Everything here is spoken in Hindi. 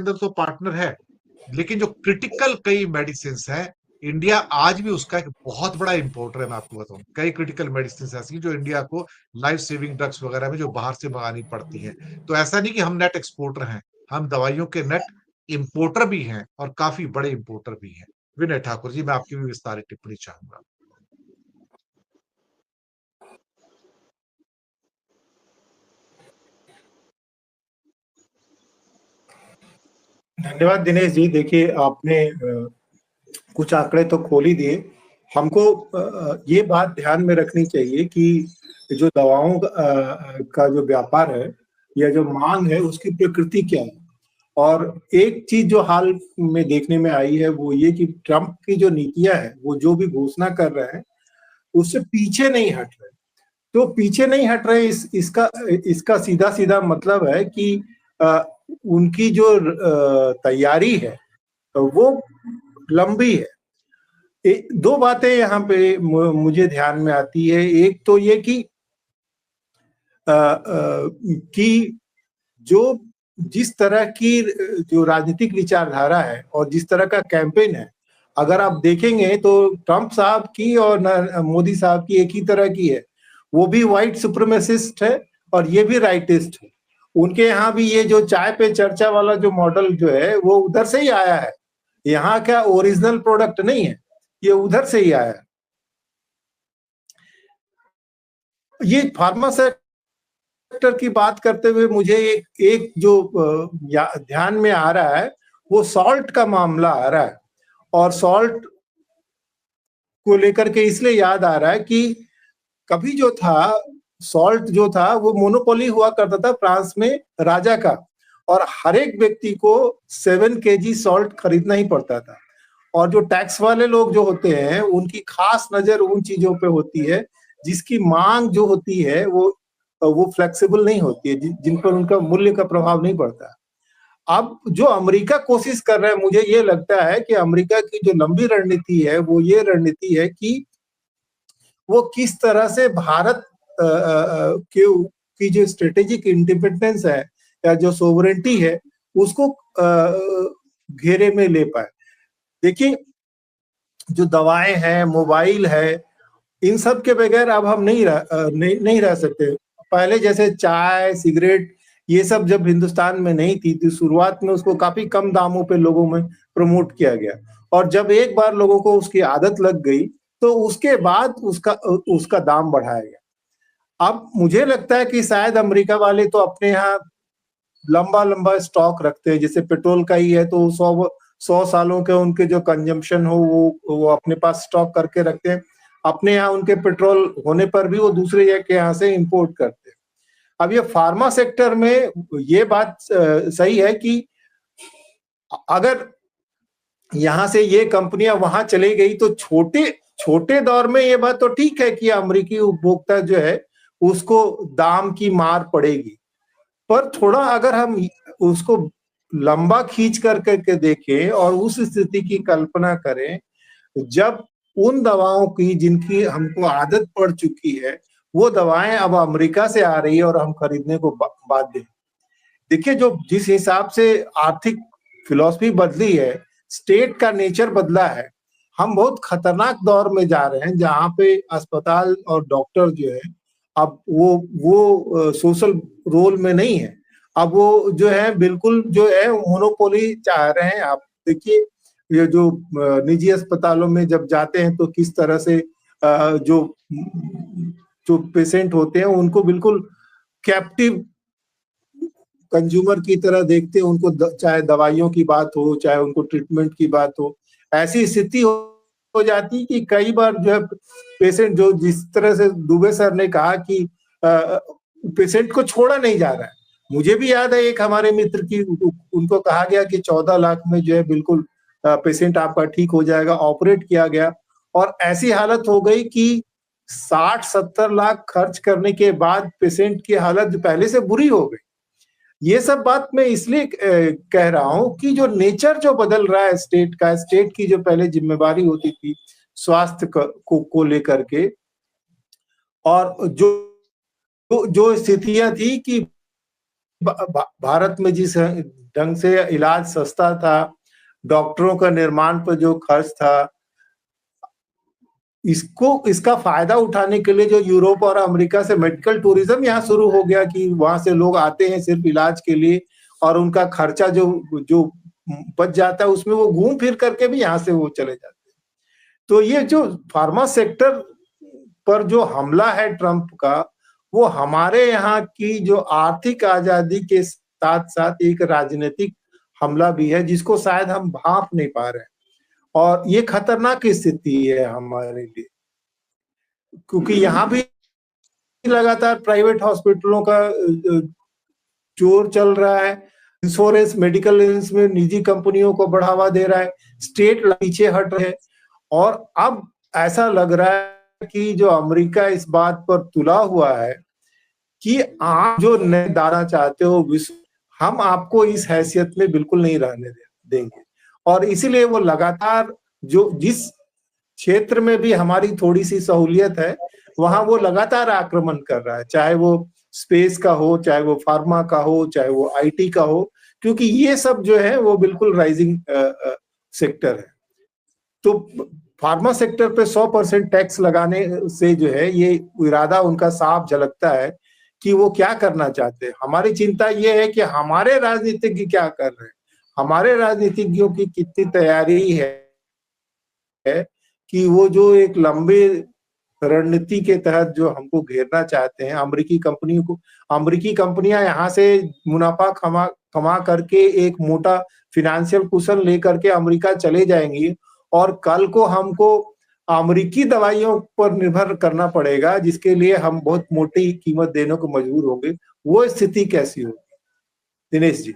अंदर तो पार्टनर है, लेकिन जो क्रिटिकल कई मेडिसिन है, इंडिया आज भी उसका एक बहुत बड़ा इंपोर्टर है। मैं आपको बताऊं, कई क्रिटिकल मेडिसिन ऐसी हैं जो इंडिया को, लाइफ सेविंग ड्रग्स वगैरह में, जो बाहर से मंगानी पड़ती हैं। तो ऐसा नहीं कि हम नेट एक्सपोर्टर हैं, हम दवाइयों के नेट इंपोर्टर भी हैं, और काफी बड़े इंपोर्टर भी हैं। विनय ठाकुर जी, मैं आपकी भी विस्तारित टिप्पणी चाहूंगा। धन्यवाद दिनेश जी। देखिए, आपने कुछ आंकड़े तो खोल ही दिए। हमको ये बात ध्यान में रखनी चाहिए कि जो दवाओं का जो व्यापार है या जो मांग है, उसकी प्रकृति क्या है। और एक चीज जो हाल में देखने में आई है वो ये कि ट्रंप की जो नीतियां है, वो जो भी घोषणा कर रहे हैं उससे पीछे नहीं हट रहे। तो पीछे नहीं हट रहे, इसका इसका सीधा सीधा मतलब है कि उनकी जो तैयारी है वो लंबी है। दो बातें यहाँ पे मुझे ध्यान में आती है। एक तो ये कि जो जिस तरह की जो राजनीतिक विचारधारा है और जिस तरह का कैंपेन है, अगर आप देखेंगे तो ट्रंप साहब की और मोदी साहब की एक ही तरह की है। वो भी व्हाइट सुप्रीमेसिस्ट है और ये भी राइटिस्ट है। उनके यहाँ भी ये जो चाय पे चर्चा वाला जो मॉडल जो है वो उधर से ही आया है। यहाँ का ओरिजिनल प्रोडक्ट नहीं है, ये उधर से ही आया है। ये फार्मा सेक्टर की बात करते हुए मुझे एक जो ध्यान में आ रहा है वो सॉल्ट का मामला आ रहा है। और सॉल्ट को लेकर के इसलिए याद आ रहा है कि कभी जो था, सॉल्ट जो था वो मोनोपोली हुआ करता था फ्रांस में राजा का, और हर एक व्यक्ति को 7 केजी सॉल्ट खरीदना ही पड़ता था। और जो टैक्स वाले लोग जो होते हैं उनकी खास नजर उन चीजों पे होती है जिसकी मांग जो होती है वो फ्लेक्सिबल नहीं होती है, जिन पर उनका मूल्य का प्रभाव नहीं पड़ता। अब जो अमेरिका कोशिश कर रहा है, मुझे ये लगता है कि अमेरिका की जो लंबी रणनीति है वो ये रणनीति है कि वो किस तरह से भारत की जो स्ट्रेटेजिक इंडिपेंडेंस है या जो सोवरेंटी है उसको घेरे में ले पाए। देखिए, जो दवाएं हैं, मोबाइल है, इन सब के बगैर अब हम नहीं रह सकते। पहले जैसे चाय, सिगरेट, ये सब जब हिंदुस्तान में नहीं थी तो शुरुआत में उसको काफी कम दामों पे लोगों में प्रमोट किया गया, और जब एक बार लोगों को उसकी आदत लग गई तो उसके बाद उसका दाम बढ़ाया गया। अब मुझे लगता है कि शायद अमेरिका वाले तो अपने यहाँ लंबा लंबा स्टॉक रखते हैं। जैसे पेट्रोल का ही है तो 100 सालों के उनके जो कंजम्पशन हो वो अपने पास स्टॉक करके रखते हैं। अपने यहाँ उनके पेट्रोल होने पर भी वो दूसरे के यहाँ से इंपोर्ट करते हैं। अब ये फार्मा सेक्टर में ये बात सही है कि अगर यहाँ से ये कंपनियां वहां चली गई तो छोटे छोटे दौर में ये बात तो ठीक है कि अमेरिकी उपभोक्ता जो है उसको दाम की मार पड़ेगी। पर थोड़ा अगर हम उसको लंबा खींच करके देखें और उस स्थिति की कल्पना करें जब उन दवाओं की जिनकी हमको आदत पड़ चुकी है वो दवाएं अब अमेरिका से आ रही है और हम खरीदने को बाध्य हैं। देखिए, जो जिस हिसाब से आर्थिक फिलॉसफी बदली है, स्टेट का नेचर बदला है, हम बहुत खतरनाक दौर में जा रहे हैं जहाँ पे अस्पताल और डॉक्टर जो है अब वो सोशल रोल में नहीं है। अब वो जो है बिल्कुल जो है मोनोपोली चाह रहे हैं। आप देखिए, ये जो निजी अस्पतालों में जब जाते हैं तो किस तरह से जो जो पेशेंट होते हैं उनको बिल्कुल कैप्टिव कंज्यूमर की तरह देखते हैं उनको, चाहे दवाइयों की बात हो चाहे उनको ट्रीटमेंट की बात हो। ऐसी स्थिति हो जाती कि कई बार जो है पेशेंट, जो जिस तरह से दुबे सर ने कहा कि पेशेंट को छोड़ा नहीं जा रहा है। मुझे भी याद है एक हमारे मित्र की, उनको कहा गया कि 14 लाख में जो है बिल्कुल पेशेंट आपका ठीक हो जाएगा, ऑपरेट किया गया, और ऐसी हालत हो गई कि 60-70 लाख खर्च करने के बाद पेशेंट की हालत पहले से बुरी हो गई। ये सब बात मैं इसलिए कह रहा हूं कि जो नेचर जो बदल रहा है स्टेट का, स्टेट की जो पहले जिम्मेवारी होती थी स्वास्थ्य को लेकर के, और जो जो स्थितियां थी कि भारत में जिस ढंग से इलाज सस्ता था, डॉक्टरों का निर्माण पर जो खर्च था, इसका फायदा उठाने के लिए जो यूरोप और अमेरिका से मेडिकल टूरिज्म यहाँ शुरू हो गया कि वहां से लोग आते हैं सिर्फ इलाज के लिए, और उनका खर्चा जो जो बच जाता है उसमें वो घूम फिर करके भी यहाँ से वो चले जाते हैं। तो ये जो फार्मा सेक्टर पर जो हमला है ट्रंप का, वो हमारे यहाँ की जो आर्थिक आजादी के साथ साथ एक राजनीतिक हमला भी है, जिसको शायद हम भांप नहीं पा रहे हैं, और ये खतरनाक स्थिति है हमारे लिए, क्योंकि यहाँ भी लगातार प्राइवेट हॉस्पिटलों का जोर चल रहा है, इंश्योरेंस, मेडिकल इंश्योरेंस में निजी कंपनियों को बढ़ावा दे रहा है, स्टेट पीछे हट रहे हैं, और अब ऐसा लग रहा है कि जो अमेरिका इस बात पर तुला हुआ है कि आप जो नए दाना चाहते हो विश्व, हम आपको इस हैसियत में बिल्कुल नहीं रहने देंगे, और इसीलिए वो लगातार जो जिस क्षेत्र में भी हमारी थोड़ी सी सहूलियत है वहां वो लगातार आक्रमण कर रहा है, चाहे वो स्पेस का हो, चाहे वो फार्मा का हो, चाहे वो आईटी का हो, क्योंकि ये सब जो है वो बिल्कुल राइजिंग सेक्टर है। तो फार्मा सेक्टर पे 100% टैक्स लगाने से जो है ये इरादा उनका साफ झलकता है कि वो क्या करना चाहते हैं। हमारी चिंता ये है कि हमारे राजनीतिज्ञ क्या कर रहे हैं, हमारे राजनीतिज्ञों की कितनी तैयारी है कि वो जो एक लंबे रणनीति के तहत जो हमको घेरना चाहते हैं, अमेरिकी कंपनियां यहाँ से मुनाफा कमा करके एक मोटा फिनेंशियल कुशन लेकर के अमेरिका चले जाएंगी, और कल को हमको अमेरिकी दवाइयों पर निर्भर करना पड़ेगा, जिसके लिए हम बहुत मोटी कीमत देने को मजबूर होंगे। वो स्थिति कैसी होगी दिनेश जी?